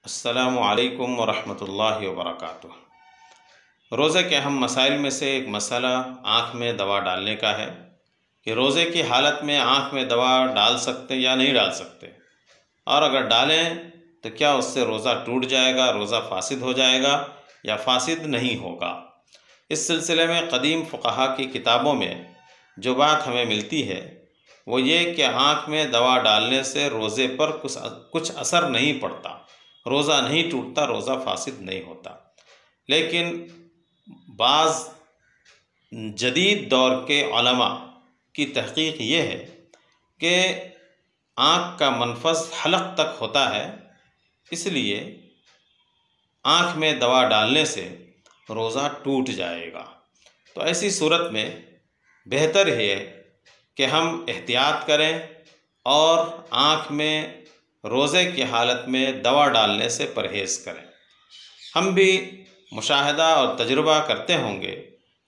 अस्सलामु अलैकुम वरहमतुल्लाहि वबरकातुह। रोज़े के अहम मसाइल में से एक मसला आँख में दवा डालने का है कि रोज़े की हालत में आँख में दवा डाल सकते या नहीं डाल सकते, और अगर डालें तो क्या उससे रोज़ा टूट जाएगा, रोज़ा फासिद हो जाएगा या फासिद नहीं होगा। इस सिलसिले में क़दीम फ़ुक़हा की किताबों में जो बात हमें मिलती है वो ये कि आँख में दवा डालने से रोज़े पर कुछ असर नहीं पड़ता, रोज़ा नहीं टूटता, रोज़ा फासिद नहीं होता। लेकिन बाज़ जदीद दौर के उलमा की तहक़ीक़ ये है कि आँख का मनफ़ज़ हलक़ तक होता है, इसलिए आँख में दवा डालने से रोज़ा टूट जाएगा। तो ऐसी सूरत में बेहतर है कि हम एहतियात करें और आँख में रोज़े की हालत में दवा डालने से परहेज़ करें। हम भी मुशाहदा और तजुर्बा करते होंगे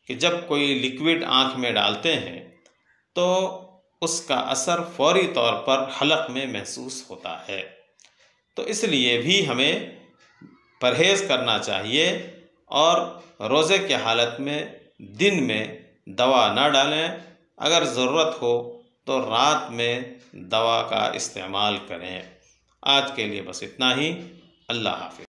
कि जब कोई लिक्विड आँख में डालते हैं तो उसका असर फ़ौरी तौर पर हलक़ में महसूस होता है। तो इसलिए भी हमें परहेज़ करना चाहिए और रोज़े की हालत में दिन में दवा ना डालें। अगर ज़रूरत हो तो रात में दवा का इस्तेमाल करें। आज के लिए बस इतना ही। अल्लाह हाफ़िज़।